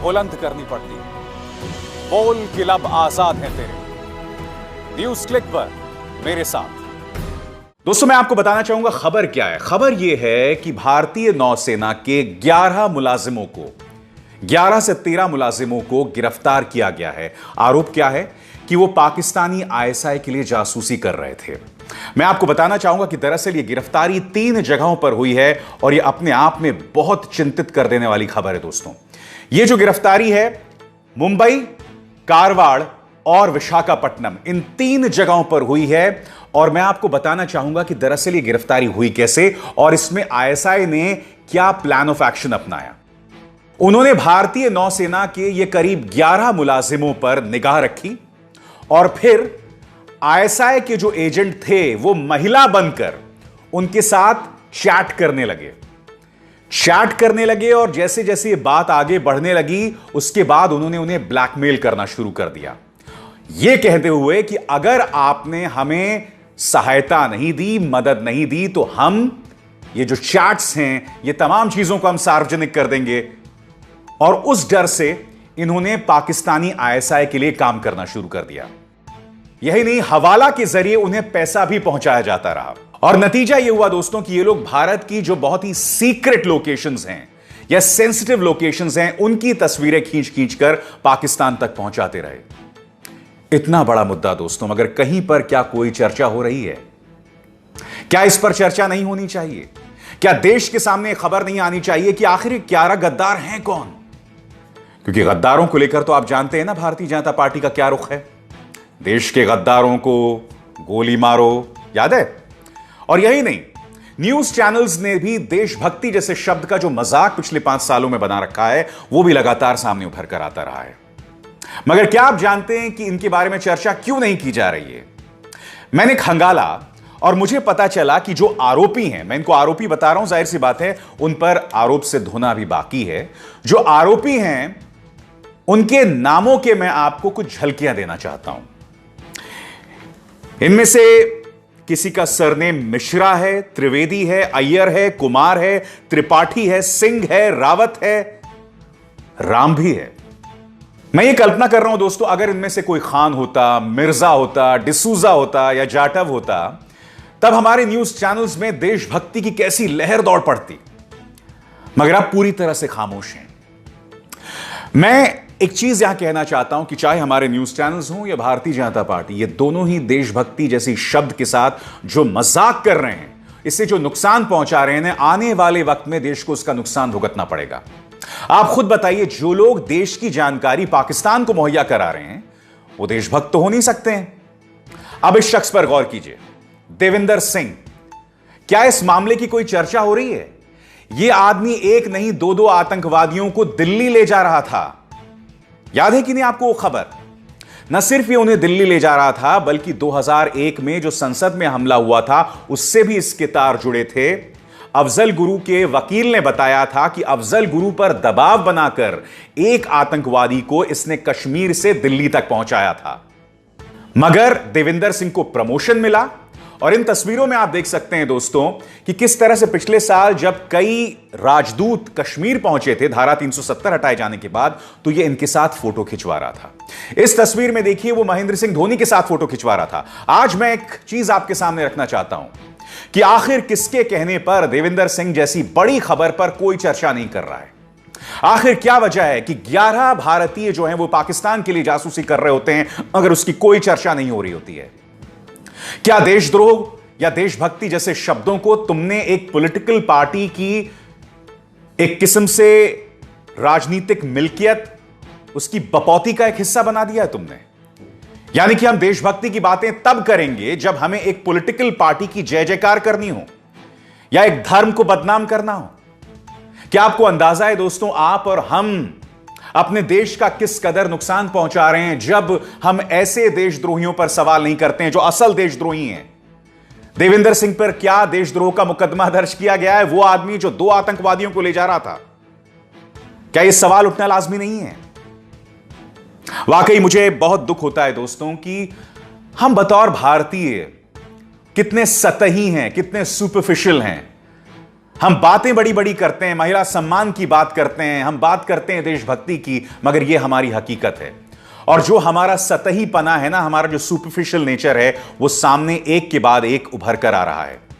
बुलंद करनी पड़ती है। बोल कि लब आजाद हैं तेरे। न्यूज क्लिक पर मेरे साथ। दोस्तों, मैं आपको बताना चाहूंगा खबर क्या है। खबर यह है कि भारतीय नौसेना के 11 मुलाजिमों को 11 से 13 मुलाजिमों को गिरफ्तार किया गया है। आरोप क्या है कि वो पाकिस्तानी आईएसआई के लिए जासूसी कर रहे थे। मैं आपको बताना चाहूंगा कि दरअसल ये गिरफ्तारी 3 जगहों पर हुई है और ये अपने आप में बहुत चिंतित कर देने वाली खबर है। दोस्तों, ये जो गिरफ्तारी है मुंबई, कारवाड़ और विशाखापट्टनम, इन 3 जगहों पर हुई है। और मैं आपको बताना चाहूंगा कि दरअसल ये गिरफ्तारी हुई कैसे और इसमें आईएसआई ने क्या प्लान ऑफ एक्शन अपनाया। उन्होंने भारतीय नौसेना के ये करीब 11 मुलाजिमों पर निगाह रखी और फिर आईएसआई के जो एजेंट थे वो महिला बनकर उनके साथ चैट करने लगे और जैसे जैसे ये बात आगे बढ़ने लगी उसके बाद उन्होंने उन्हें ब्लैकमेल करना शुरू कर दिया, ये कहते हुए कि अगर आपने हमें सहायता नहीं दी, मदद नहीं दी, तो हम ये जो चैट्स हैं, ये तमाम चीजों को हम सार्वजनिक कर देंगे। और उस डर से इन्होंने पाकिस्तानी आईएसआई के लिए काम करना शुरू कर दिया। यही नहीं, हवाला के जरिए उन्हें पैसा भी पहुंचाया जाता रहा। और नतीजा यह हुआ दोस्तों कि ये लोग भारत की जो बहुत ही सीक्रेट लोकेशंस हैं या सेंसिटिव लोकेशंस हैं, उनकी तस्वीरें खींच खींच कर पाकिस्तान तक पहुंचाते रहे। इतना बड़ा मुद्दा दोस्तों, मगर कहीं पर क्या कोई चर्चा हो रही है? क्या इस पर चर्चा नहीं होनी चाहिए? क्या देश के सामने खबर नहीं आनी चाहिए कि आखिर 11 गद्दार हैं कौन? क्योंकि गद्दारों को लेकर तो आप जानते हैं ना भारतीय जनता पार्टी का क्या रुख है। देश के गद्दारों को गोली मारो, याद है? और यही नहीं, न्यूज चैनल्स ने भी देशभक्ति जैसे शब्द का जो मजाक पिछले 5 सालों में बना रखा है, वो भी लगातार सामने उभर कर आता रहा है। मगर क्या आप जानते हैं कि इनके बारे में चर्चा क्यों नहीं की जा रही है? मैंने खंगाला और मुझे पता चला कि जो आरोपी हैं, मैं इनको आरोपी बता रहा हूं, जाहिर सी बात है उन पर आरोप से धोना भी बाकी है। जो आरोपी हैं उनके नामों के मैं आपको कुछ झलकियां देना चाहता हूं। इनमें से किसी का सरनेम मिश्रा है, त्रिवेदी है, अय्यर है, कुमार है, त्रिपाठी है, सिंह है, रावत है, राम भी है। मैं ये कल्पना कर रहा हूं दोस्तों, अगर इनमें से कोई खान होता, मिर्जा होता, डिसूजा होता या जाटव होता, तब हमारे न्यूज चैनल्स में देशभक्ति की कैसी लहर दौड़ पड़ती। मगर आप पूरी तरह से खामोश हैं। मैं एक चीज यहां कहना चाहता हूं कि चाहे हमारे न्यूज चैनल्स हों या भारतीय जनता पार्टी, ये दोनों ही देशभक्ति जैसी शब्द के साथ जो मजाक कर रहे हैं, इससे जो नुकसान पहुंचा रहे हैं, आने वाले वक्त में देश को उसका नुकसान भुगतना पड़ेगा। आप खुद बताइए, जो लोग देश की जानकारी पाकिस्तान को मुहैया करा रहे हैं वो देशभक्त तो हो नहीं सकते हैं। अब इस शख्स पर गौर कीजिए, देविंदर सिंह। क्या इस मामले की कोई चर्चा हो रही है? यह आदमी एक नहीं 2 आतंकवादियों को दिल्ली ले जा रहा था। याद है कि नहीं आपको वो खबर? न सिर्फ ये उन्हें दिल्ली ले जा रहा था, बल्कि 2001 में जो संसद में हमला हुआ था उससे भी इसके तार जुड़े थे। अफजल गुरु के वकील ने बताया था कि अफजल गुरु पर दबाव बनाकर एक आतंकवादी को इसने कश्मीर से दिल्ली तक पहुंचाया था। मगर देविंदर सिंह को प्रमोशन मिला। और इन तस्वीरों में आप देख सकते हैं दोस्तों कि किस तरह से पिछले साल जब कई राजदूत कश्मीर पहुंचे थे धारा 370 हटाए जाने के बाद, तो ये इनके साथ फोटो खिंचवा रहा था। इस तस्वीर में देखिए वो महेंद्र सिंह धोनी के साथ फोटो खिंचवा रहा था। आज मैं एक चीज आपके सामने रखना चाहता हूं कि आखिर किसके कहने पर देविंदर सिंह जैसी बड़ी खबर पर कोई चर्चा नहीं कर रहा है। आखिर क्या वजह है कि 11 भारतीय जो हैं वो पाकिस्तान के लिए जासूसी कर रहे होते हैं मगर उसकी कोई चर्चा नहीं हो रही होती है? क्या देशद्रोह या देशभक्ति जैसे शब्दों को तुमने एक पॉलिटिकल पार्टी की एक किस्म से राजनीतिक मिल्कियत, उसकी बपौती का एक हिस्सा बना दिया है तुमने? यानी कि हम देशभक्ति की बातें तब करेंगे जब हमें एक पॉलिटिकल पार्टी की जय जयकार करनी हो या एक धर्म को बदनाम करना हो। क्या आपको अंदाजा है दोस्तों, आप और हम अपने देश का किस कदर नुकसान पहुंचा रहे हैं जब हम ऐसे देशद्रोहियों पर सवाल नहीं करते हैं जो असल देशद्रोही हैं? देविंदर सिंह पर क्या देशद्रोह का मुकदमा दर्ज किया गया है? वो आदमी जो 2 आतंकवादियों को ले जा रहा था। क्या यह सवाल उठना लाजमी नहीं है? वाकई मुझे बहुत दुख होता है दोस्तों कि हम बतौर भारतीय कितने सतही हैं, कितने सुपरफिशियल हैं। हम बातें बड़ी बड़ी करते हैं, महिला सम्मान की बात करते हैं, हम बात करते हैं देशभक्ति की, मगर यह हमारी हकीकत है। और जो हमारा सतही पना है ना, हमारा जो सुपरफिशियल नेचर है, वो सामने एक के बाद एक उभर कर आ रहा है।